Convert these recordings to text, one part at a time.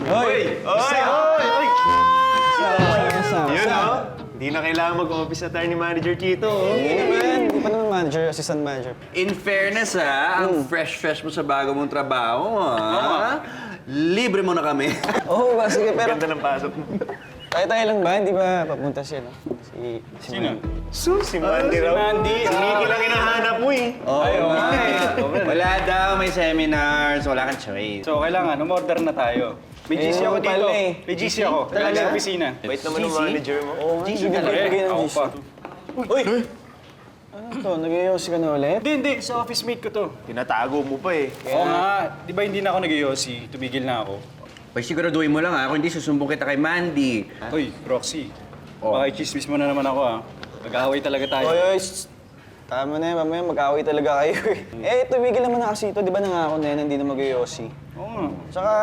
Hoy! Yun, Hindi na kailangan mag-office attorney manager Chito, Hindi pa naman manager, assistant manager. In fairness, ang fresh mo sa bago mong trabaho, libre mo na kami. Oo, sige, pero Ganda ng pasok mo. tayo lang ba? Hindi ba papunta siya, no? Sino? Si Mandy raw. Si Mickey lang hinahanap mo eh. Wala daw, may seminars, wala kang choice. So, kailangan, umorder na tayo. May GC ako dito. May GC ako. Talaga sa opisina. Wait naman ng manager mo. Oo, nga, hindi bigay ng Ako GC. pa. Uy! Ano to? Nag-iossi ka na ulit? Hindi. Sa office mate ko to. Tinatago mo pa eh. Oo nga. Di ba hindi na ako nag-iossi? Tumigil na ako. Pag siguraduhin mo lang kung hindi susumbong kita kay Mandy. Hoy, Roxy. Baka i-chismis mo na naman ako Mag-aaway talaga tayo. Oy, tama na yan, mamaya mag-away talaga kayo eh. Tumigil naman na kasi ito, di ba nangako na yan, hindi na mag-iossi. Oo nga. Tsaka,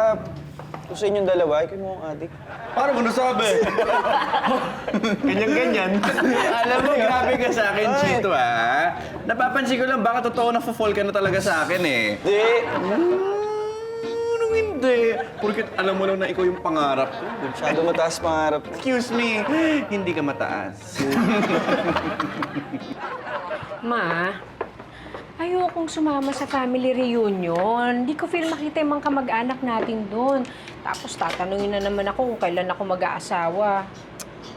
kung sa inyong dalawa, ikaw mo ang adik. Paano mo nasabi? Ganyan-ganyan. Alam mo, grabe ka sa akin, Chito, Napapansin ko lang, baka totoo na fall ka na talaga sa akin, eh. Di! Anong hindi? Porket alam mo lang na ikaw yung pangarap ko. Masyado mataas pangarap. Excuse me, hindi ka mataas. Ma, ayokong sumama sa family reunion. Hindi ko feel makita yung mga kamag-anak natin doon. Tapos tatanungin na naman ako kung kailan ako mag-aasawa.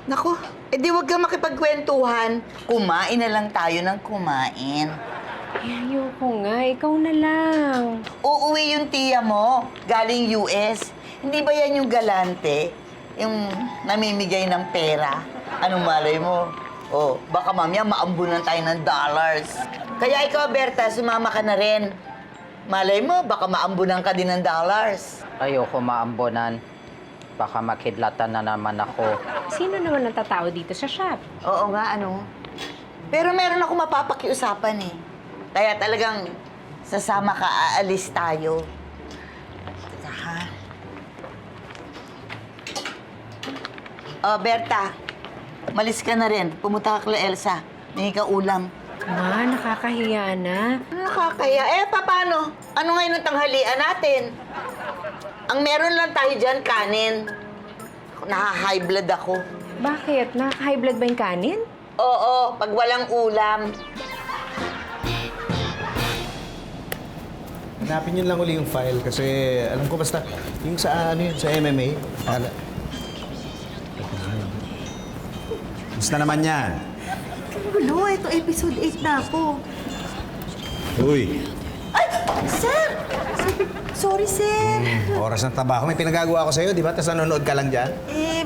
Naku, edi wag kang makipagkwentuhan. Kumain na lang tayo ng kumain. Ay, ayoko nga. Ikaw na lang. Uuwi yung tiya mo, galing US. Hindi ba yan yung galante? Yung namimigay ng pera? Anong malay mo? Oh, baka mamaya maambunan tayo ng dollars. Kaya ikaw, Berta, sumama ka na rin. Malay mo, baka maambunan ka din ng dollars. Ayoko maambonan. Baka makidlatan na naman ako. Sino naman ang tatao dito sa shop? Oo nga, ano? Pero meron ako mapapakiusapan eh. Kaya talagang sasama ka, aalis tayo. Teka, ha? Oh, Berta, malis ka na rin. Pumunta ka kay Elsa. May ka ulam. Ma, nakakahiya na. Ano nakakaya? Paano? Ano ngayon ang tanghalian natin? Ang meron lang tayo dyan, kanin. Naha-high blood ako. Bakit? Nakaka-high blood ba yung kanin? Oo, pag walang ulam. Hanapin niyo lang uli yung file kasi alam ko basta yung sa ano yun, sa MMA. Basta naman yan. Gulo, ito episode 8 na ako. Uy, Ay! Sir! Sorry, sir. oras ng trabaho. May pinagagawa ko sa'yo, di ba? Tapos nanonood ka lang dyan.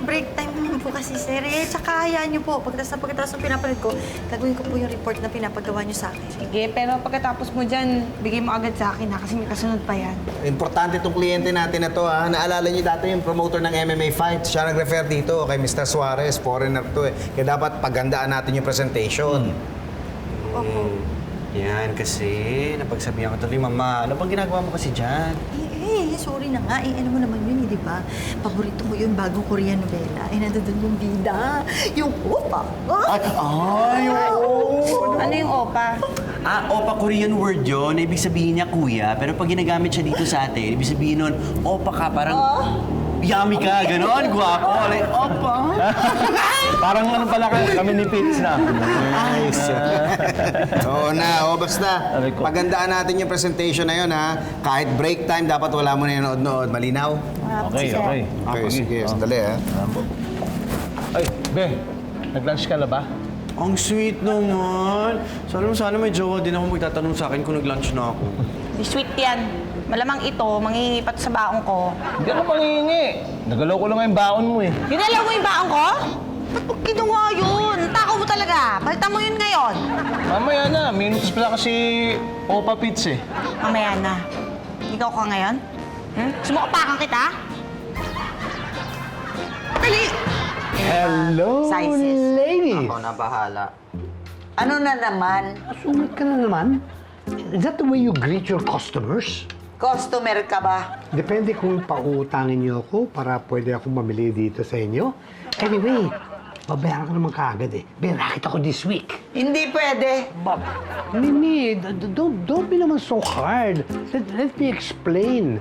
Break time naman po kasi, sir. Tsaka hayaan niyo po. Pagkatapos ng pinapanood ko, gagawin ko po yung report na pinapagawa niyo sa akin. Sige, pero pagkatapos mo dyan, bigay mo agad sa akin kasi may kasunod pa yan. Importante itong kliyente natin na to, ha? Naalala niyo dati yung promoter ng MMA fight. Siya nag-refer dito kay Mr. Suarez, foreigner to eh. Kaya dapat pagandaan natin yung presentation. Opo. Yan, kasi napagsabihan ko tuloy, Mama. Ano bang ginagawa mo kasi dyan? Sorry na nga. Ano mo naman yun, di ba? Paborito ko yung bagong Korean novela. Nandun yung bida. Yung opa. Ano yung opa? Opa Korean word yun. Ibig sabihin niya kuya. Pero pag ginagamit siya dito sa atin, ibig sabihin nun, opa ka, parang yummy ka, gano'n, gwapo. Like, opa. Parang ano pala kami ni Pitts na. Ayos. Oo na, basta. Pagandaan natin yung presentation na yun, ha? Kahit break time, dapat wala mo na yung nood-nood. Malinaw? Okay. Okay, sige. Sandali, ha? Ay, Be, nag-lunch ka na ba? Ang sweet naman. Sana may jowa din ako magtatanong sa akin kung nag-lunch na ako. Di sweet yan. Malamang ito, manghihingi pa sa baon ko. Hindi ako mangingi. Nagalaw ko lang nga yung baon mo eh. Ginalaw mo yung baon ko? Ba't mo ginawa yun? Takaw mo talaga. Palitan mo yun ngayon. Mamaya na, minutes pala kasi Opa Pitts eh. Mamaya na. Ikaw ka ngayon? Sumukapakan kita? Dali! Hello, Sizes. lady! Ako na bahala. Ano na naman? Sumit ka na naman. Is that the way you greet your customers? Customer ka ba? Depende kung pautangin niyo ako para pwede akong mamili dito sa inyo. Anyway, babayaran ko naman kaagad eh. May racket ako this week. Hindi pwede. Bob, Mimi, don't be naman so hard. Let me explain.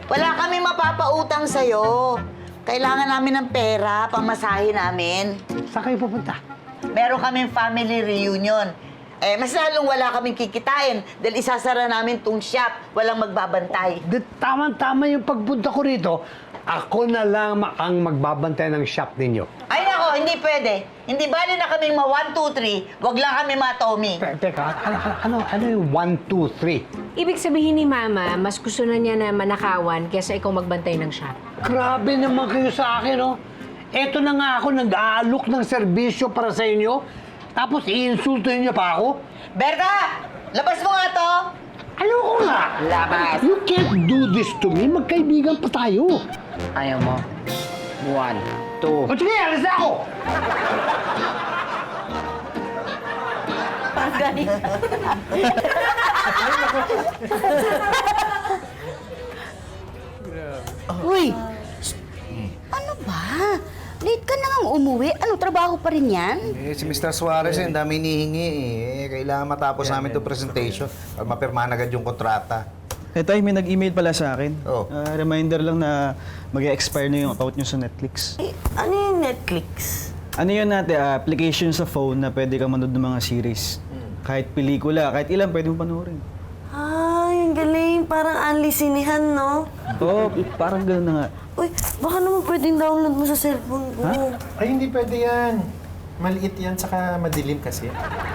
Wala kami mapapautang sa'yo. Kailangan namin ng pera, pamasahe namin. Saan kayo pupunta? Meron kaming family reunion. Mas lalong wala kaming kikitain dahil isasara namin tong shop. Walang magbabantay. Tama-tama yung pagpunta ko rito. Ako na lang ang magbabantay ng shop ninyo. Ay nako, hindi pwede. Hindi bali na kaming ma 1, 2, 3. Wag lang kami ma-Tommy. Teka, ano yung 1, 2, 3? Ibig sabihin ni Mama, mas gusto na niya na manakawan kaysa ikaw magbantay ng shop. Grabe naman kayo sa akin, oh. Eto na nga ako nag-aalok ng serbisyo para sa inyo. Tapos iinsulto niyo pa ako? Berta! Labas mo nga to! Ano ko nga? Labas! You can't do this to me. Magkaibigan pa tayo. Ayaw mo. 1, 2. O sige, alis na ako! Uy! Ano ba? Late ka na ngang umuwi. Ano, trabaho pa rin yan? Si Mr. Suarez, ang dami hinihingi eh. Kailangan matapos namin itong presentation para mapirmahan agad yung kontrata. Tay, may nag-email pala sa akin. Oh. Reminder lang na mag-expire na yung account nyo sa Netflix. Ano yung Netflix? Ano yun natin, application sa phone na pwede kang manood ng mga series. Kahit pelikula, kahit ilan pwede mo panoorin. Ay, ang galing. Parang Anli Sinihan, no? Oo, parang gano'n na nga. Uy, baka naman pwedeng download mo sa cellphone ko. Ay, hindi pwede yan. Maliit yan, saka madilim kasi.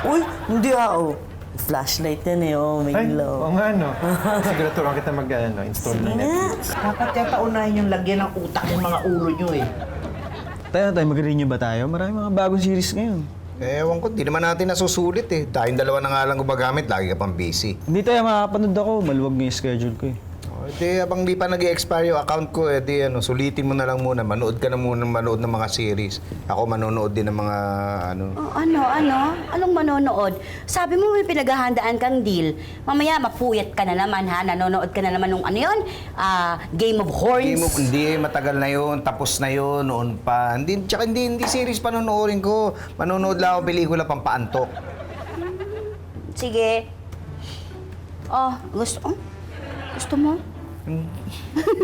Uy, hindi oh. Flashlight yan eh, oh. May Ay, ilaw. oo nga, no? Siguro turuan kita mag-install ng Netflix. Dapat yata unahin yung lagyan ng utak yung mga ulo nyo eh. Tayo, mag-renew ba tayo? Maraming mga bagong series ngayon. Ewan ko, di naman natin nasusulit eh. Tayong dalawa na nga lang gumagamit, lagi ka pang busy. Hindi tayo makakapanood ako, maluwag na yung schedule ko eh. Di, habang di pa nag-i-expire yung account ko, sulitin mo na lang muna. Manood ka na muna ng mga series. Ako manonood din ng mga Oh, ano? Anong manonood? Sabi mo may pinaghahandaan kang deal. Mamaya mapuyat ka na naman ha. Nanonood ka na naman nung ano yun? Game of Horns. Hindi, matagal na yun. Tapos na yun, noon pa. Tsaka hindi series panonoorin ko. Manonood lang ako pelikula pampaantok. Sige. Gusto mo?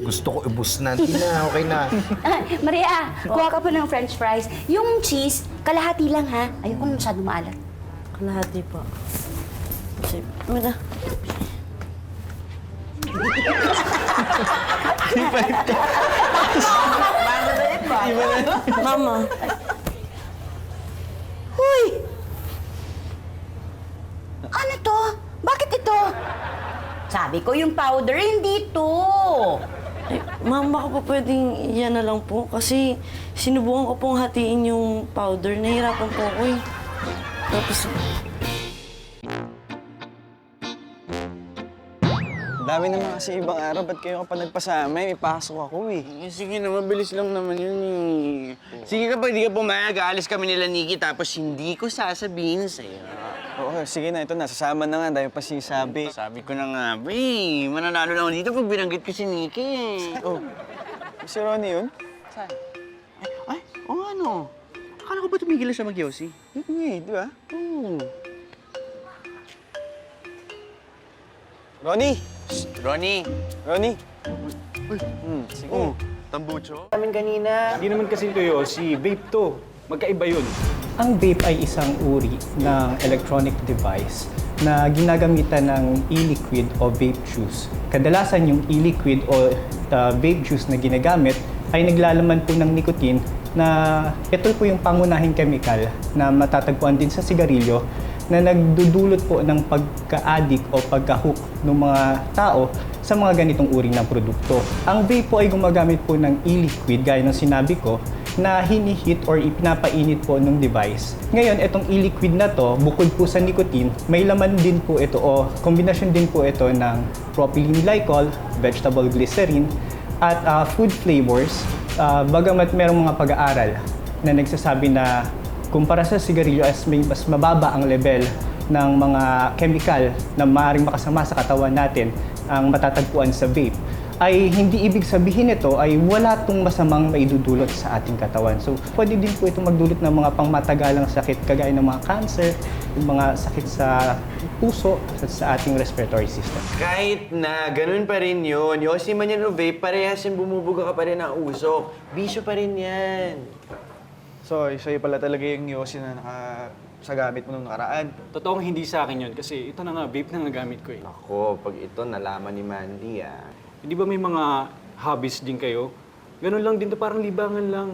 Gusto ko ubus na. Hindi na, okay na. Maria, kuha ka pa ng french fries. Yung cheese, kalahati lang ha. Ayoko na masyado maalat. Kalahati po. Sige, muna. Mama. Huy! Ano to? Bakit ito? Sabi ko yung powder, hindi to. Ma'am, baka po pwedeng yan na lang po. Kasi sinubukan ko pong hatiin yung powder. Nahirapan po ako eh. Tapos... Dami naman kasi ibang araw, ba't kayo pa nagpasama? May pasok ako eh. Sige na, mabilis lang naman yun eh. Sige kapag di ka pumayag, aalis kami nila Nikki tapos hindi ko sasabihin sa'yo. Oo, sige na, ito na. Sasama na nga, dami pa sinasabi. Sabi ko na nga, mananalo lang ako dito pag binanggit ko si Nikki eh. Oh, si Ronnie yun? Saan? Ay, o nga no. Akala ko ba tumigil na siya mag-yosi? Hindi, di ba? Oo. Ronnie! Ronnie! Ronnie! Sige. Oh, tambucho? Hindi naman kasi ito si vape to. Magkaiba yun. Ang vape ay isang uri ng electronic device na ginagamitan ng e-liquid o vape juice. Kadalasan yung e-liquid o vape juice na ginagamit ay naglalaman po ng nicotine na ito po yung pangunahing chemical na matatagpuan din sa sigarilyo na nagdudulot po ng pagka-addict o pagka-hook ng mga tao sa mga ganitong uri ng produkto. Ang vape po ay gumagamit po ng e-liquid, gaya ng sinabi ko, na hinihit or ipinapainit po ng device. Ngayon, itong e-liquid na to, bukod po sa nicotine, may laman din po ito o kombinasyon din po ito ng propylene glycol, vegetable glycerin, at food flavors. Bagamat merong mga pag-aaral na nagsasabi na kumpara sa sigarilyo mas mababa ang level ng mga chemical na maaaring makasama sa katawan natin ang matatagpuan sa vape. ay hindi ibig sabihin nito ay wala itong masamang maidudulot sa ating katawan. So, pwede din po ito magdulot ng mga pangmatagalang sakit kagaya ng mga cancer, yung mga sakit sa puso at sa ating respiratory system. Kahit na ganun pa rin yun, Yossi man yan o vape, parehas yung bumubuga ka pa rin ng usok. Bisyo pa rin yan. So, sa'yo pala talaga yung Yossi na sa gamit mo nung nakaraan. Totoong hindi sa akin yun kasi ito na nga, vape na nga gamit ko eh. Ako, pag ito nalaman ni Mandy Hindi ba may mga hobbies din kayo? Ganun lang din to, parang libangan lang.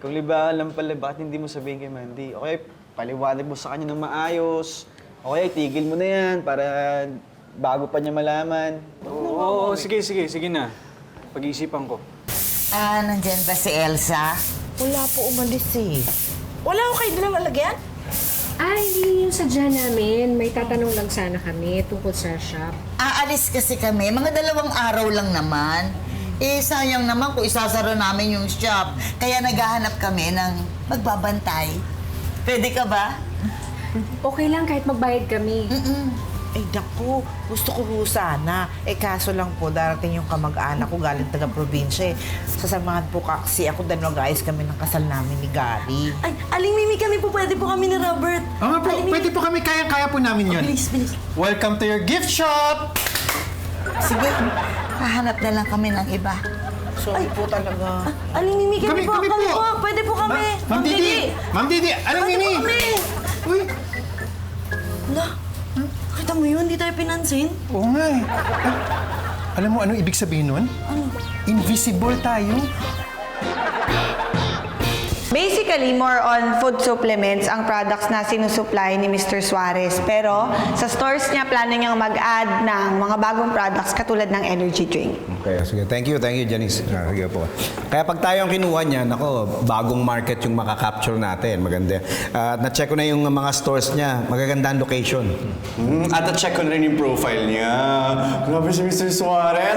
Kung libangan lang pala, bakit hindi mo sabihin kay Mandy? Okay, paliwanag mo sa kanya ng maayos. Okay, tigil mo na yan para bago pa niya malaman. Oo, sige na. Pag-iisipan ko. Nandyan ba si Elsa? Wala po umalis eh. Wala ko kayo dalang lalagyan? Ay, hindi yung sadya namin. May tatanong lang sana kami tungkol sa shop. Aalis kasi kami, mga 2 araw lang naman. Sayang naman kung isasara namin yung shop. Kaya naghahanap kami ng magbabantay. Pwede ka ba? Okay lang kahit magbayad kami. Ay, naku, gusto ko po sana. Kaso lang po, darating yung kamag-anak ko galing taga-probinsya eh. Sasamahan po kasi ako dahil mag-ayos kami ng kasal namin ni Gary. Ay, Aling Mimi, kami po pwede po kami ni Robert. Oo nga po, pwede po kami, kaya po namin yun. Bilis. Welcome to your gift shop! Sige, hahanap na lang kami ng iba. Sorry po talaga. Aling Mimi, kami po. Pwede po kami. Ma'am Didi! Aling Mimi! Uy! Kita mo yun, hindi tayo pinansin. Oo nga eh. Alam mo anong ibig sabihin nun? Ano? Invisible tayo. Basically, more on food supplements ang products na sinusupply ni Mr. Suarez. Pero sa stores niya, plano niyang mag-add ng mga bagong products katulad ng energy drink. Okay, sige. Thank you, Janice. Sige po. Kaya pag tayo ang kinuha niya, nako, bagong market yung makakapture natin. Maganda. Na-check ko na yung mga stores niya. Magaganda ang location. At na-check ko na rin yung profile niya. Grabe si Mr. Suarez.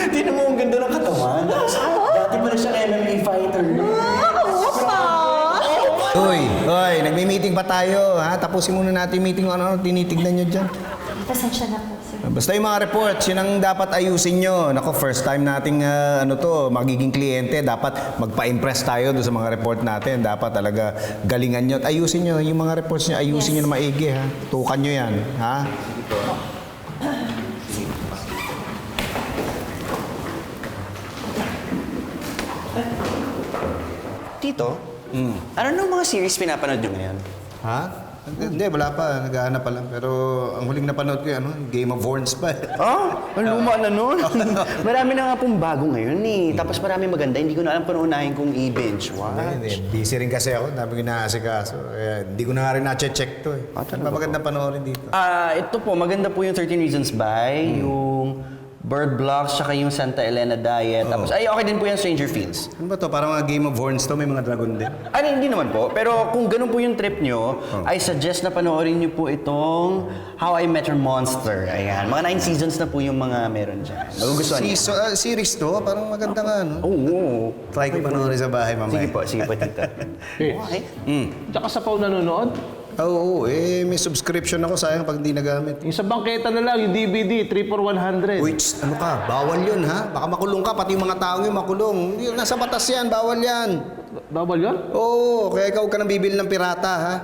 Tingnan mo, ang ganda ng katawan. Dati pa na siyang MMA fighter. Uy, nagmi-meeting pa tayo, ha? Tapusin muna natin yung meeting. Ano tinitignan nyo dyan? Pasensya na po, sir. Basta yung mga reports, yun ang dapat ayusin nyo. Nako, first time nating magiging kliyente. Dapat magpa-impress tayo doon sa mga report natin. Dapat talaga galingan nyo. At ayusin nyo, yung mga reports nyo, ayusin nyo na maigi, ha? Tukan nyo yan, ha? Tito, ano nung mga series pinapanood nyo ngayon? Ha? Hindi, wala pa. Naghahanap pa lang. Pero ang huling napanood ko yung Game of Thrones pa. Ang luma na nun. Marami na nga pong bago ngayon eh. Tapos marami maganda. Hindi ko na alam kung unahin kong i-binge watch. Busy rin kasi ako. Dami ko inaasikaso. Kaya hindi ko na nga rin na-check to eh. Maganda panoorin dito. Ito po, maganda po yung 13 Reasons Why, yung Bird Blocks, tsaka yung Santa Elena Diet. Tapos, okay din po yung Stranger Things. Ano ba to? Parang mga Game of Thrones to, may mga dragon din. Hindi naman po. Pero kung ganun po yung trip nyo, I suggest na panoorin nyo po itong How I Met Your Monster. Ayan. Mga 9 seasons na po yung mga meron dyan. Magugustuhan niyo. Series to? Parang maganda nga, no? Oo. Try ko panoorin sa bahay mamaya. Sige po, tita. Okay. Tsaka sa Pau nanonood? Oo, may subscription ako. Sayang pag hindi nagamit. Yung sa bangketa na lang, yung DVD, 3 for 100. Uy, ano ka? Bawal yun, ha? Baka makulong ka, pati yung mga taong yung makulong. Hindi, nasa batas yan, bawal yan. Bawal yun? Oo, kaya ikaw ka nang bibili ng pirata, ha?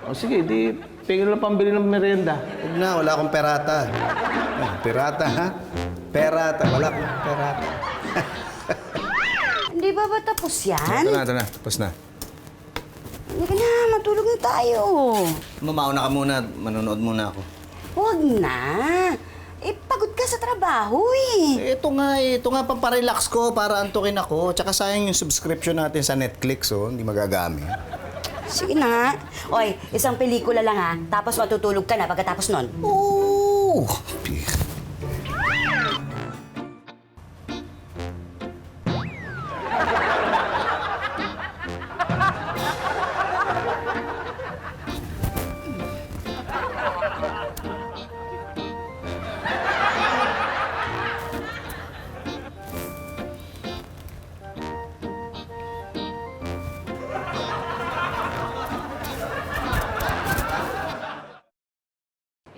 O sige, di tingin lang pambili ng merienda. Huwag na, wala akong perata. Pirata, ha? Perata, wala akong perata. Hindi ba tapos yan? Ito na. Tapos na. Hindi ka na, matulog na tayo. Mamauna ka muna, manonood muna ako. Huwag na. Pagod ka sa trabaho eh. Ito nga pamparelax ko para antukin ako. Tsaka sayang yung subscription natin sa Netflix, hindi magagamit. Sige na nga. Oy, isang pelikula lang ha, tapos matutulog ka na pagkatapos nun. Oo!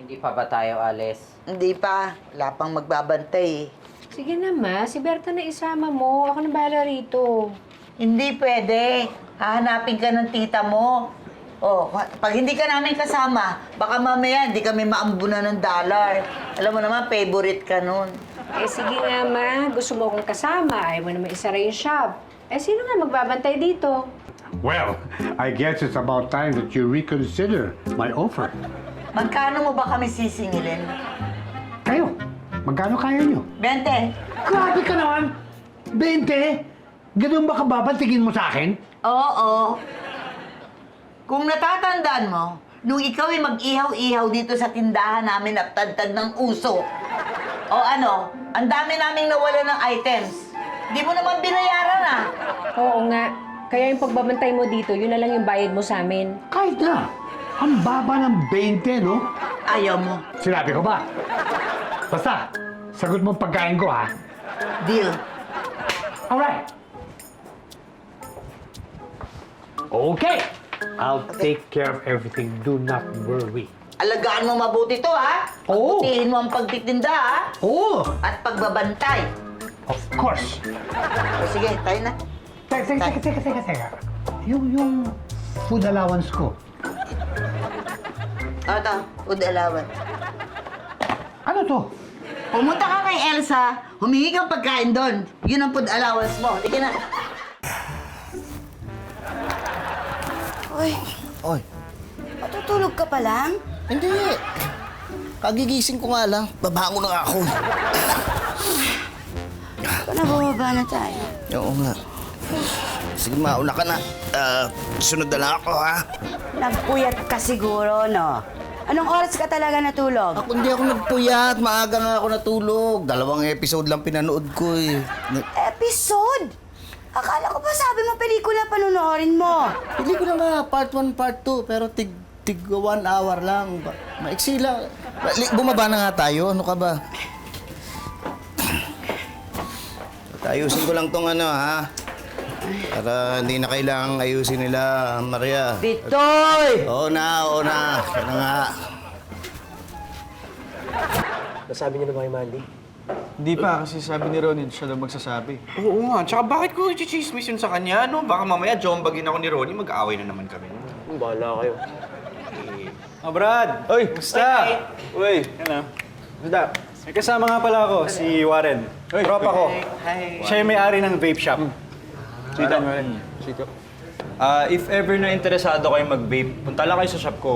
Hindi pa ba tayo alis? Hindi pa. Wala pang magbabantay eh. Sige na, Ma. Si Berta na isama mo. Ako na bahala rito. Hindi pwede. Hahanapin ka ng tita mo. Oh, pag hindi ka namin kasama, baka mamaya hindi kami maambunan ng dollar. Alam mo naman, favorite ka nun. Eh, sige nga, Ma. Gusto mo akong kasama. Ayaw mo naman isara yung shop. Eh, sino nga magbabantay dito? Well, I guess it's about time that you reconsider my offer. Magkano mo ba kami sisingilin? Kayo, magkano kaya nyo? 20. Grabe ka naman! 20? Ganun ba kababa tingin mo sa akin? Oo. Kung natatandaan mo, nung ikaw ay mag-ihaw-ihaw dito sa tindahan namin at tagtag ng uso, o ano, ang dami naming nawala ng items. Di mo naman binayaran ah. Oo nga. Kaya yung pagbabantay mo dito, yun na lang yung bayad mo sa amin. Kahit na. Ang baba ng 20, no? Ayaw mo. Sinabi ko ba? Basta, sagot mo ang pagkain ko, ha? Deal. Alright. Okay. I'll take care of everything. Do not worry. Alagaan mo mabuti to ha. Oo. Pagputihin mo ang pagtitinda ha. Oo. At pagbabantay. Of course. O sige, tayo na. Teka. Yung food allowance ko. Ito, food allowance. Ano to? Pumunta ka kay Elsa, humingi kang pagkain doon. Yun ang food allowance mo. Sige na. Oy, matutulog ka pa lang? Hindi. Kagigising ko nga lang. Babango na ako. Ito na, bumaba na tayo. Oo nga. Sige, mauna ka na. Sunod na lang ako, ha? Nagpuyat ka siguro, no? Anong oras ka talaga natulog? Ako hindi ako nagpuyat. Maaga nga ako natulog. 2 episode lang pinanood ko, eh. Episode? Akala ko ba sabi mo pelikula panonoorin mo? Pelikula nga, part 1, part 2. Pero tig 1 hour lang. Maiksi lang. Bumaba na nga tayo. Ano ka ba? Ayusin ko lang tong ano, ha? Para hindi na kailangang ayusin nila, Maria. Bitoy! Oo na. Kaya na nga. Nasabi niyo na ba kay Mandy? Hindi pa, kasi sabi ni Ronnie, siya daw magsasabi. Oo nga. Tsaka bakit ko i-chismis yun sa kanya, no? Baka mamaya jombagin ako ni Ronnie, mag-aaway na naman kami. Bahala kayo. Brad! Oy! Musta? Uy! Yan na. Basta, May kasama nga pala ako, si Warren. Tropa ko. Siya yung may-ari ng vape shop. Sita nyo rin. Sito. If ever na interesado kayo mag-vape, punta lang kayo sa shop ko.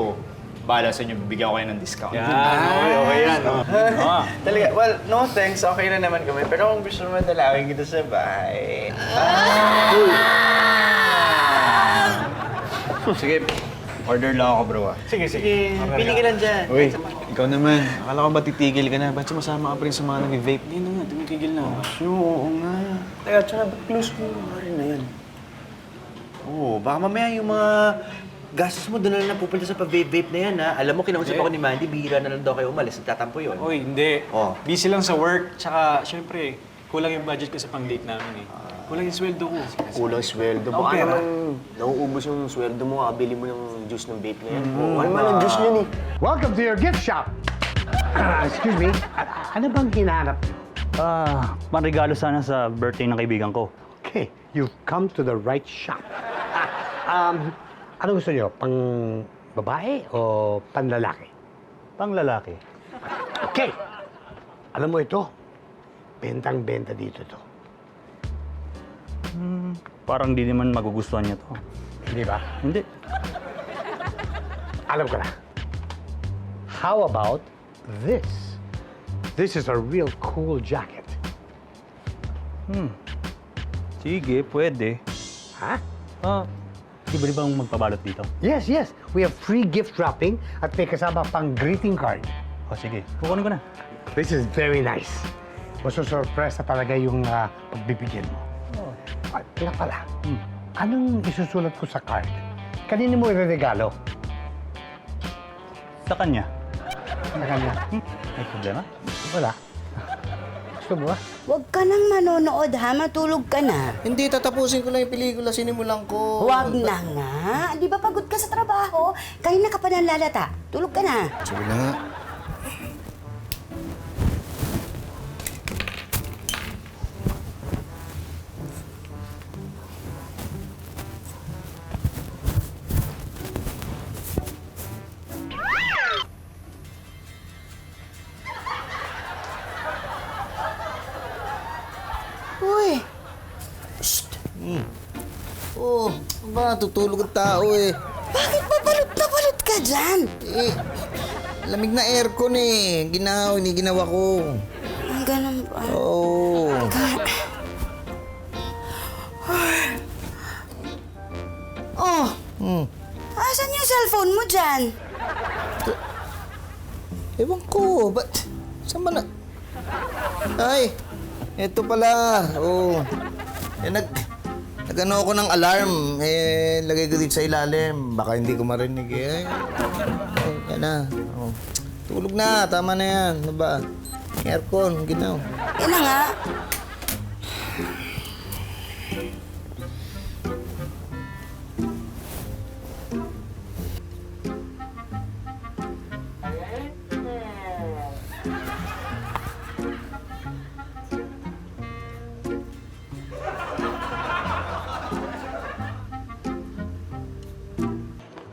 Bahala sa inyo, bibigyan ko kayo ng discount. Okay yan. Talaga, well, no thanks. Okay na naman kami. Pero kung gusto naman dalawin kita sa bahay. Sige, order lang ako, bro. Sige. Pili ka lang dyan. Uy, ikaw naman. Akala ko ba titigil ka na? Ba't sumasama ka pa rin sa mga nag-vape? Hindi na nga, tumitigil na. Oo nga. Teka, tsaka ba't close mo rin na yan? Oo, baka mamaya yung mga gastos mo doon na lang napupunta sa pa-vape na yan, ha? Alam mo, kinausap ako ni Mandy, bihira na lang daw kayo umalis. Nagtatampo yun. Uy, hindi. Oh. Busy lang sa work. Tsaka, syempre, kulang yung budget ko sa pang-date namin eh. Kulang yung sweldo ko. Kulang sweldo. Baka naman nauubos yung sweldo mo, kabili mo yung juice ng vape na yan. Ano man ang juice niyo ni? Welcome to your gift shop. Excuse me, ano bang hinahanap niyo? Panregalo sana sa birthday ng kaibigan ko. Okay, you've come to the right shop. Ano gusto niyo? Pang babae o panlalaki? Pang lalaki. Okay. Alam mo ito, bentang-benta dito to. Parang di naman magugustuhan niya to. Hindi ba? Hindi. Alam ko na. How about this? This is a real cool jacket. Sige, pwede. Ha? Di ba bang magpabalot dito? Yes. We have free gift wrapping at may kasama pang greeting card. O sige, kukunin ko na. This is very nice. Masusurpresa talaga yung pagbibigyan mo. At nga pala, anong isusulat ko sa card? Kanino mo ireregalo? Sa kanya. Sa kanya? May problema? Wala. Gusto mo ba? Huwag ka nang manonood ha, matulog ka na. Hindi, tatapusin ko lang yung pelikula. Sinimulan ko. Huwag na nga. Di ba pagod ka sa trabaho? Kanina ka pa nanlalata. Tulog ka na. Sige na nga. Oh, ba, tutulog ang tao eh. Bakit ba balot na balot ka dyan? Eh, lamig na aircon eh. Ginawa ko. Ang ganun ba? Oo. Oh, asan yung cellphone mo dyan? Ewan ko, ba't? Saan ba na? Ay, eto pala. Oh. Eh, nag-ano ako ng alarm. Eh, lagay ko dito sa ilalim. Baka hindi ko marinig eh. Yan na. Oh. Tulog na, tama na yan. Ano ba? Aircon, ginaw. Yan na nga.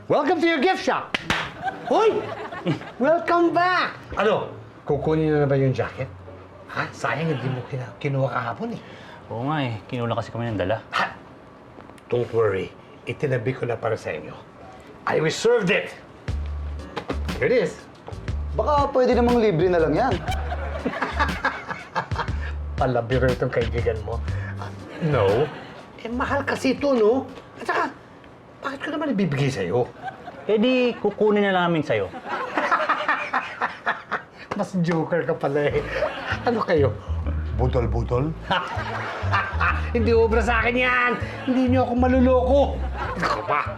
Welcome to your gift shop! Hoy! Welcome back! Ano? Kukunin na ba yung jacket? Ha? Sayang hindi mo kinuha kahapon eh. Oo nga eh, kinulang kasi kami ng dala. Ha? Don't worry. Itinabi ko na para sa inyo. I reserved it! Here it is. Baka pwede namang libre na lang yan. Palabiro itong kaibigan mo. No. Eh, mahal kasi ito, no? At saka, bakit ko naman ibibigay sa'yo? Eh di, kukunin na namin sa'yo. Mas joker ka pala eh. Ano kayo? Budol-budol? Hindi obra sa akin yan! Hindi niyo ako maluloko! Ako ba?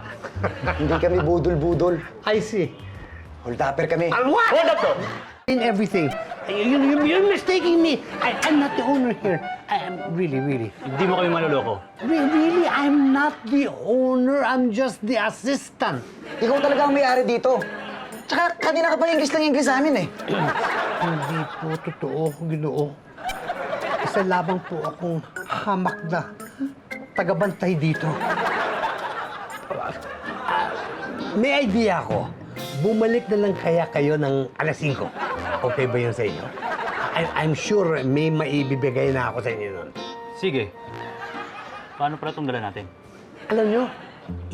Hindi kami budol-budol. I see. Hold-upper kami. What? Hold up, in everything. You're mistaking me. I'm not the owner here. I am really. Hindi mo kami maluloko. Really, I'm not the owner. I'm just the assistant. Ikaw talaga ang may-ari dito. Tsaka kanina ka pa English sa amin eh. Hindi po totoo, Ginoo. Isa labang po akong hamak na tagabantay dito. May idea ako. Bumalik na lang kaya kayo ng alas 5. Okay ba yun sa inyo? I'm sure may maibibigay na ako sa inyo nun. Sige. Paano pala itong dala natin? Alam nyo,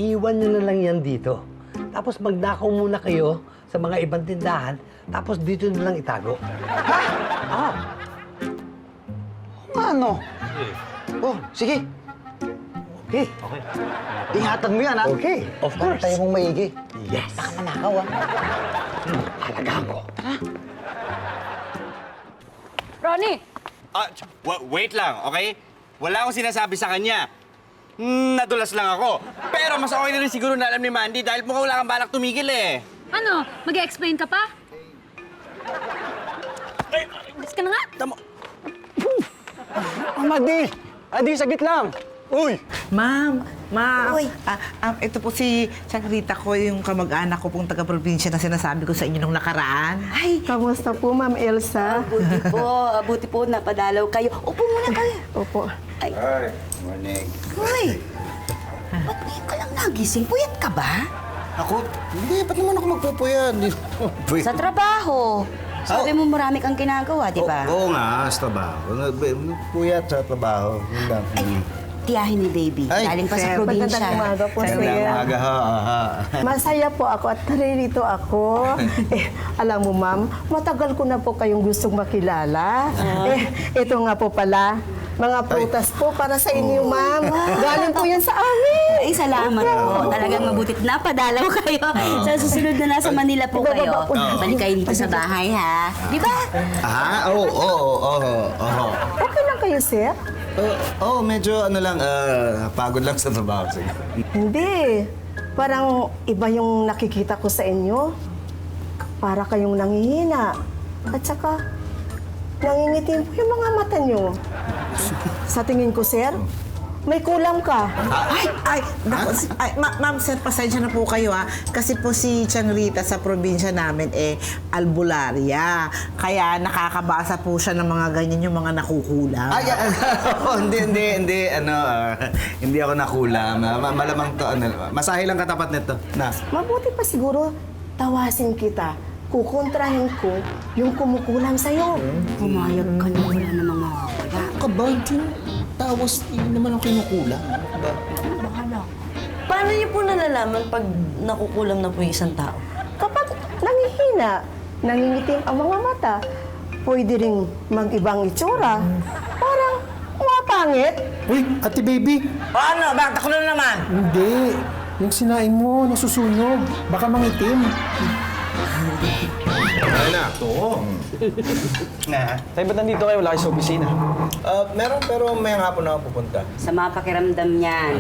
iwan nyo na lang yan dito. Tapos magnakaw muna kayo sa mga ibang tindahan, tapos dito na lang itago. Ha? Ah. Ano? Oh, sige. Okay. Okay. Ingatan mo yan, ha? Okay, of course. Tayo mong maigi. Yes. Baka manakaw, ha? Halaga ko. Ronnie! Wait lang, okay? Wala akong sinasabi sa kanya. Nadulas lang ako. Pero mas okay na rin siguro na alam ni Mandy dahil mukhang wala kang balak tumigil eh. Ano? Mag-explain ka pa? Alis ka na nga. Adi, saglit lang. Uy! Ma'am, Uy. ito po si Changrita ko, yung kamag-anak ko pong taga-probinsya na sinasabi ko sa inyo nung nakaraan. Ay, Kamusta po, Ma'am Elsa? buti po, napadalaw kayo. Upo muna kayo. Opo. Ay, Morning. Uy! Ba't ngayon ka lang nagising? Puyat ka ba? Ako? Hindi, ba't naman ako magpupuyat? Sa trabaho. Sabi mo marami kang ginagawa, di ba? Oo nga, sa trabaho. Puyat sa trabaho. Yun lang. Tiyahin ni Baby. Galing pa sa probinsya. Magandang umaga po, sir. Umaga, ha. Masaya po ako at naririto ako. Alam mo, ma'am, matagal ko na po kayong gustong makilala. Ito nga po pala, mga prutas po para sa inyo, ma'am. Galing po yan sa amin. Ay, salamat po. Talagang mabutit na padalaw kayo. Sa susunod na nasa Manila po kayo. Balik kayo dito sa bahay, ha? Di ba? Oo. Okay lang kayo, sir? Medyo pagod lang sa trabaho. Sige. Hindi. Parang iba yung nakikita ko sa inyo. Para kayong nangihina. At saka, nangingitim po yung mga mata nyo. Sa tingin ko, sir, may kulang ka. Ma'am, sir, pasensya na po kayo, ha? Kasi po si Changrita sa probinsya namin, albularya. Kaya nakakabasa po siya ng mga ganyan, yung mga nakukulang. Hindi. Hindi ako nakulam. Malamang to, masahe lang katapat nito. Na. Mabuti pa siguro, tawasin kita. Kukontrahin ko yung kumukulam sa'yo. Pumayag ka na, wala namang mawawala. Kabay. Tapos, hindi naman ako kinukulang. Diba? Bahala. Paano niyo po nalalaman pag nakukulam na po yung isang tao? Kapag nangihina, nangingitim ang mga mata, pwede ring mag-ibang itsura. Parang umapangit. Uy, Ate Baby! Paano? Bakit ako na naman? Hindi. Yung sinain mo, nasusunog. Baka mangitim. Ay na. Oo. Tay, ba't nandito kayo? Wala kayo sa opisina. Meron, pero may hapon na ako pupunta. Sa mga pakiramdam niyan.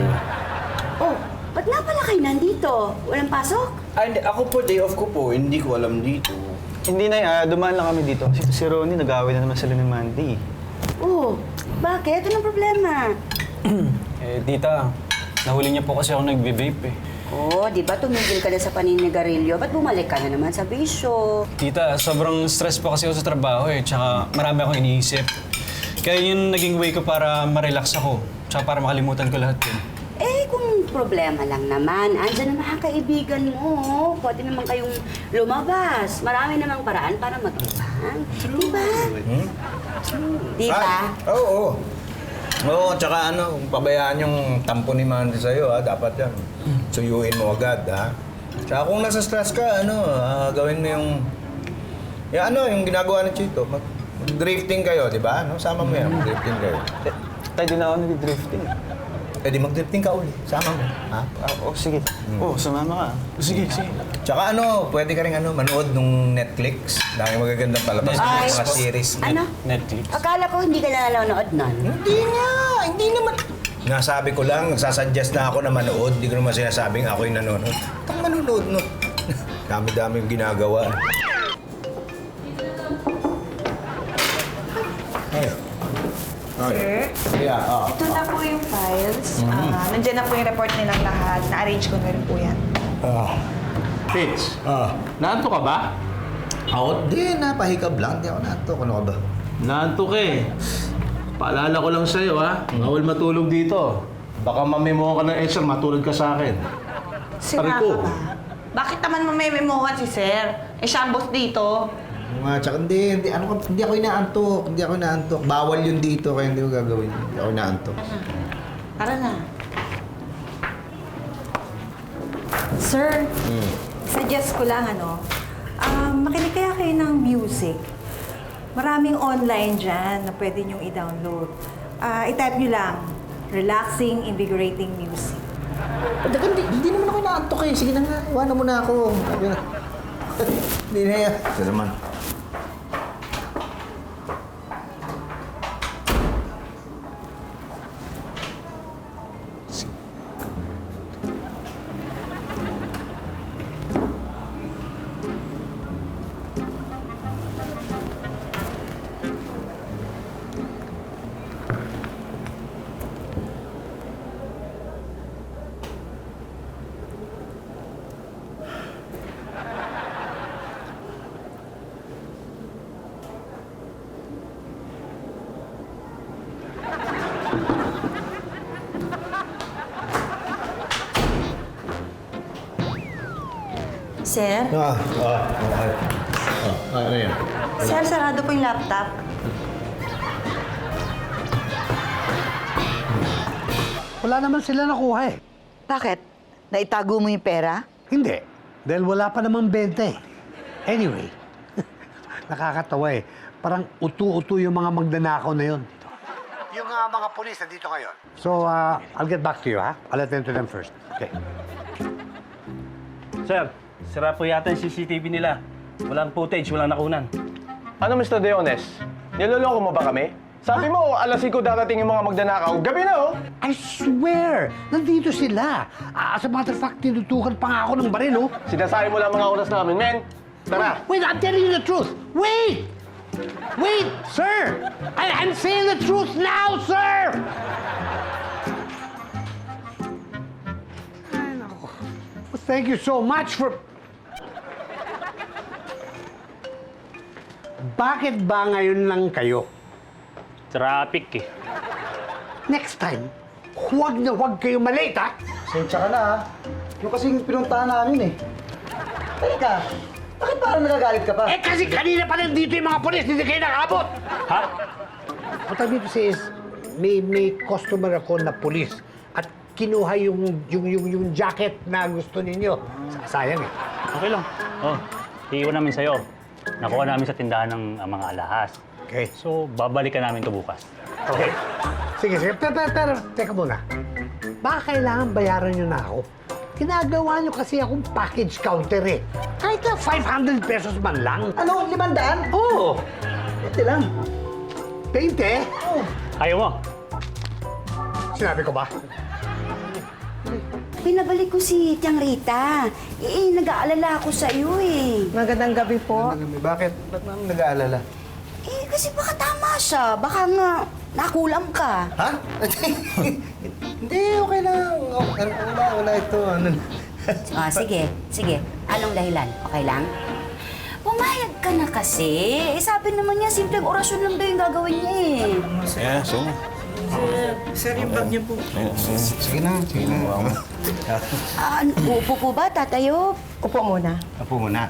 Oh, ba't nga pala kayo nandito? Walang pasok? Ay, hindi. Ako po, day off ko po. Hindi ko alam dito. Hindi na, dumaan lang kami dito. Si Ronnie, nag-away na naman sila ni Mandy. Oh, bakit? Anong problema? Tita, nahuli niya po kasi ako nagbe-vape eh. Oh, di ba tumigil ka na sa paninigarilyo? Ba't bumalik ka na naman sa bisyo? Tita, sobrang stress po kasi ako sa trabaho eh. Tsaka marami akong iniisip. Kaya yun naging way ko para ma-relax ako. Tsaka para makalimutan ko lahat yun. Eh, kung problema lang naman, andyan ang mga kaibigan mo. Pwede naman kayong lumabas. Marami namang paraan para maglibang. Di ba? Di ba? Oo. Oo, tsaka kung pabayaan yung tampo ni Mandy sa'yo, dapat yan. Suyuin mo agad, Tsaka kung nasa stress ka, gawin mo yung ginagawa ni Chito. Mag-drifting kayo, di ba? Sama mo yan, mag-drifting kayo. Tayo din ako nag-drifting. Pwede mag-drifting ka uli. Sama mo, Sige. Sumama ka. Sige. Tsaka pwede ka rin manood nung Netflix. Dami magagandang palabas ng mga series. Netflix. Akala ko hindi ka na nanonood nun. Hindi naman. Nasabi ko lang, nagsasuggest na ako na manood. Hindi ko naman sinasabing ako'y nanonood. Itong manonood, no? Dami-dami yung ginagawa. Sir, Yeah, ito na po yung files. Nandiyan na po yung report nilang lahat. Na-arrange ko na rin po yan. Fitz, naanto ka ba? Ako, napahikab lang. Di ako naantok. Ano ka ba? Naanto ka eh. Paalala ko lang sa'yo bawal matulog dito. Baka mamemo ka ng extra, matulog ka sa akin. Sira ka ba? Bakit naman mamememohan si Sir? Siya ang boss dito. Tsaka hindi ako inaantok. Bawal yun dito, kaya hindi ko gagawin. Hindi ako inaantok. Tara na. Sir, suggest ko lang makinig kaya kayo ng music. Maraming online dyan na pwede niyong i-download. I-type niyo lang, relaxing, invigorating music. Hindi naman ako inaantok eh. Sige na nga, iwanan mo na ako. Hindi na yan. Ito naman. Sir? Ano yan? Sir, sarado po yung laptop. Wala naman sila nakuha eh. Bakit? Naitago mo yung pera? Hindi. Dahil wala pa namang benta eh. Anyway, nakakatawa eh. Parang utu-utu yung mga magnanakaw na yun. Yung mga polis na dito ngayon. So, I'll get back to you, I'll attend to them first. Okay. Sir, sira po yata yung CCTV nila. Walang footage, walang nakunan. Ano, Mr. Deones? Niloloko mo ba kami? Sabi mo, alas 5 darating yung mga magnanakaw. Gabi na, I swear! Nandito sila. As a matter of fact, tinutukan pa nga ako ng baril, Sinasabi mo lang mga oras namin, men. Tara. Wait, I'm telling you the truth. Wait! Wait, sir! I'm saying the truth now, sir! Ay, naku. Thank you so much for... Bakit ba ngayon lang kayo? Traffic eh. Next time, huwag na huwag kayo malate, ha? Sensya ka na, Yung kasing pinuntahan namin eh. Teka, bakit parang nagagalit ka pa? Eh kasi kanina pa rin dito yung mga polis, hindi kayo nakabot! Ha? What I mean to say is, may customer ako na pulis at kinuha yung jacket na gusto ninyo. Sayang eh. Okay lang. Oh, iiwan namin sa'yo. Nakuha namin sa tindahan ng mga alahas. Okay. So, babalikan namin to bukas. Okay. Sige. Pero, teka muna. Baka kailangan bayaran nyo na ako. Ginagawa nyo kasi akong package counter eh. Kahit na 500 pesos man lang. Ano? 500? Oo. 20 lang. 20? Oo. Ayaw mo? Sinabi ko ba? Pinabalik ko si Tiang Rita. Nag-aalala ako sa iyo eh. Magandang gabi po. Bakit? Ba't naman nag-aalala? Kasi baka tama siya. Baka nga nakulam ka. Ha? Hindi, okay lang. Wala ito. Sige. Anong dahilan? Okay lang? Pumayag ka na kasi. Sabi naman niya, simpleng orasyon lang daw yung gagawin niya eh. Yeah, so? Sir, yung bag niyo po. Sige na. Upo po ba, tatayo? Upo muna. Apo muna.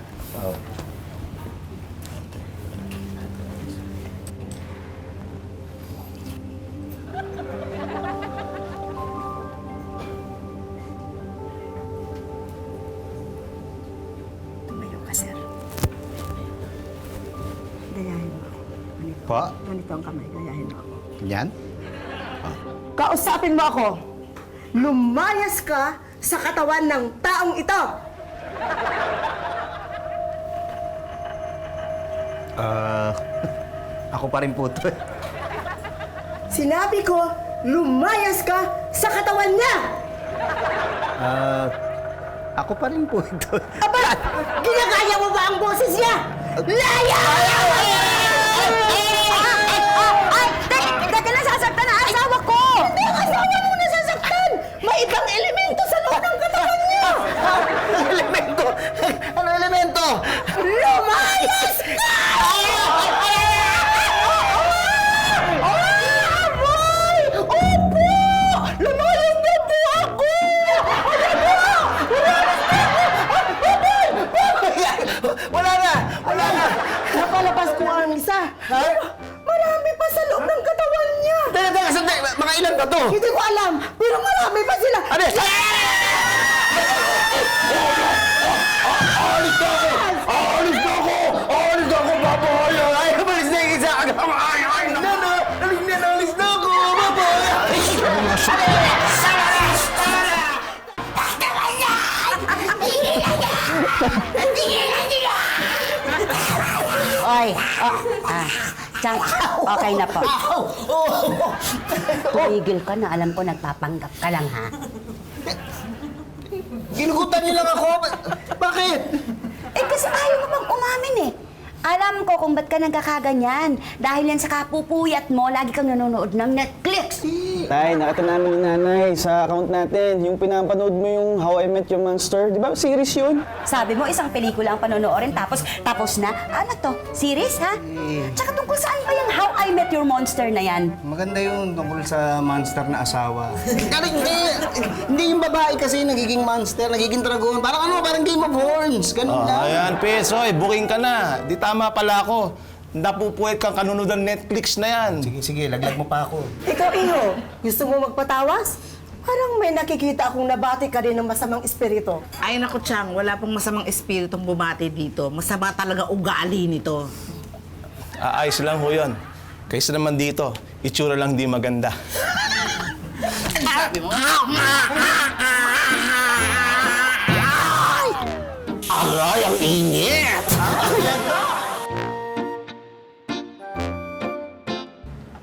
Tumayo ka, sir. Gayahin mo ako. Pa? Ganito ang kamay, gayahin mo ako. Yan? Kausapin mo ako. Lumayas ka sa katawan ng taong ito. Ako pa rin po ito. Sinabi ko, lumayas ka sa katawan niya. Ako pa rin po ito. Aba, ginagaya mo ba ang boses niya? Laya! Teka lang, sasaktan na asawa ko! Hindi ang asawa mo nasasaktan! May ibang elemento sa loob ng katawan niya! Ano elemento? Ano elemento? Lumayas ka! Amoy! Opo! Lumayas na po ako! Wala na! Napalabas ko ang isa. Ha? Marami pa sa loob ng katawan niya. Teka, sandali. Mga ilan ba to? Hindi ko alam, pero marami pa sila. Ano? Aalis na ako! Baboy! Ay, umalis na yung isa! Ay, alis na ako! Baboy! Oy, Chang, okay na po. Tumigil ka na. Alam ko nagpapanggap ka lang, ha? Ginugutan niyo lang ako! Bakit? Kasi ayaw mo bang umamin eh. Alam ko kung ba't ka nagkakaganyan. Dahil yan sa kapupuyat mo, lagi kang nanonood ng Netflix. Tay, nakita namin ni nanay sa account natin. Yung pinapanood mo yung How I Met Your Monster. Di ba series yun? Sabi mo, isang pelikula ang panonoorin, tapos na. Ano to? Series, ha? Tsaka tungkol saan ba yung How I Met Your Monster na yan? Maganda yun tungkol sa monster na asawa. Hindi yung babae kasi nagiging monster, nagiging dragon. Parang Game of Thrones. Ganun lang. Ayan, Pesoy, booking ka na. Di tama pala ako. Napupuwet kang kanunod ng Netflix na yan. Sige, laglag mo pa ako. Ikaw, Iho, gusto mo magpatawas? Parang may nakikita akong nabati ka rin ng masamang espiritu. Ay, naku, Chang, wala pong masamang espiritong bumati dito. Masama talaga ugali nito. Ayos lang ho yun. Kaysa naman dito, itsura lang di maganda. Sabi mo, Aray, ang init!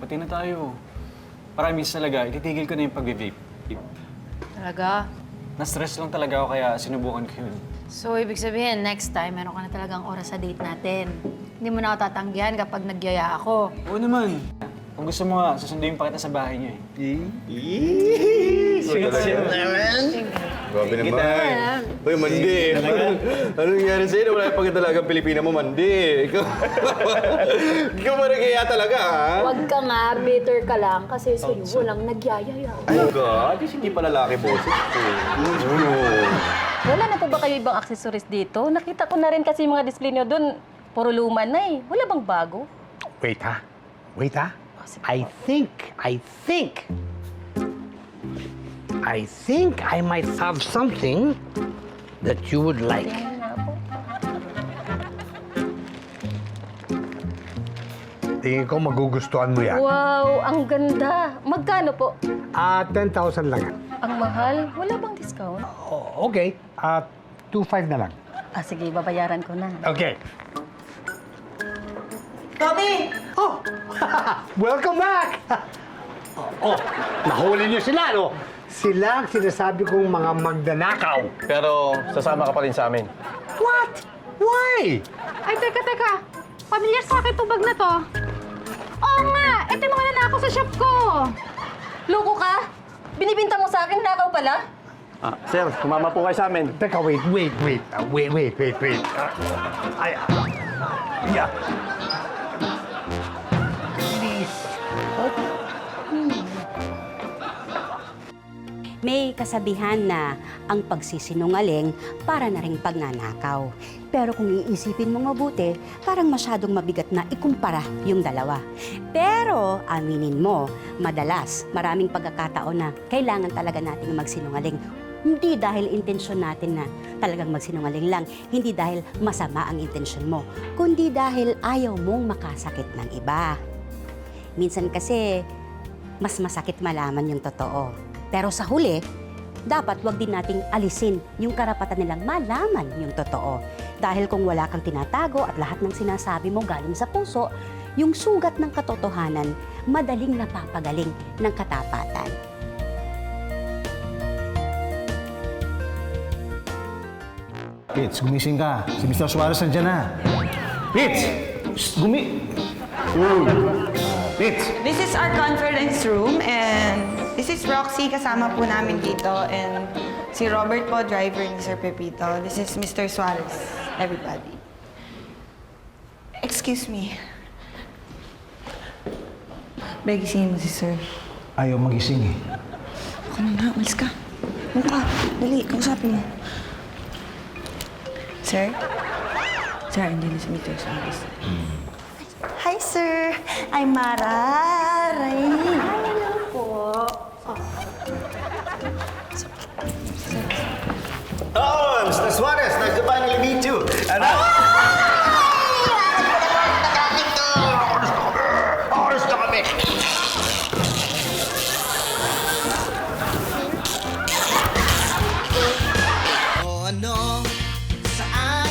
Pati na tayo. Promise talaga, ititigil ko na yung pag-vape. Talaga? Na-stress lang talaga ako kaya sinubukan ko yun. So, ibig sabihin, next time, meron ka na talagang oras sa date natin. Hindi mo na ako tatanggihan kapag nagyaya ako. Oo naman. Kung gusto mo nga, susunduin pa kita sa bahay niyo eh. Sweet naman. Grabe naman. Uy, Mandi. Anong nangyari sa'yo? Wala pa talagang Pilipina mo, Mandi. Ikaw ba nagaya talaga, ha? Huwag ka nga, bitter ka lang kasi sa'yo walang nagyayaya. Ay, God. Hindi pa lalaki boses ko. Wala na po ba kayo ibang accessories dito? Nakita ko na rin kasi yung mga display nyo doon. Puro luma na eh. Wala bang bago? Wait ha? I think I might have something that you would like. Tingin ko magugustuhan mo yan. Wow, ang ganda. Magkano po? 10,000 lang yan. Ang mahal. Wala bang discount? Okay, 2,500 na lang. Sige, babayaran ko na. Okay. Toby! Oh! Welcome back! Oh, nahuli niyo sila, no? Sila ang sinasabi kong mga magdanakaw. Pero sasama ka pa rin sa amin. What? Why? Ay, teka. Pamilyar sa akin itong bag na to. Oo nga! Ito yung mga nanakaw sa shop ko. Loko ka? Binibinta mo sa akin, nakaw pala? Sir, sumama po kayo sa amin. Teka, wait. Yeah. Please. May kasabihan na ang pagsisinungaling para na ring pagnanakaw. Pero kung iisipin mo mabuti, parang masyadong mabigat na ikumpara yung dalawa. Pero aminin mo, madalas maraming pagkakataon na kailangan talaga nating magsinungaling. Hindi dahil intensyon natin na talagang magsinungaling lang, hindi dahil masama ang intensyon mo, kundi dahil ayaw mong makasakit ng iba. Minsan kasi, mas masakit malaman yung totoo. Pero sa huli, dapat wag din nating alisin yung karapatan nilang malaman yung totoo. Dahil kung wala kang tinatago at lahat ng sinasabi mo galing sa puso, yung sugat ng katotohanan, madaling napapagaling ng katapatan. Pitts, gumising ka. Si Mr. Suarez nandiyan na. Pitts! Pitts! This is our conference room and this is Roxy, kasama po namin dito. And si Robert po, driver ni Sir Pepito. This is Mr. Suarez, everybody. Excuse me. Begisingin mo si Sir. Ayaw magising eh. Ako na nga, malis ka. Mukha, dali, kausapin mo. Sir? Sir, hindi na si Mr. Suarez. Hi, sir. I'm Mara. Ray.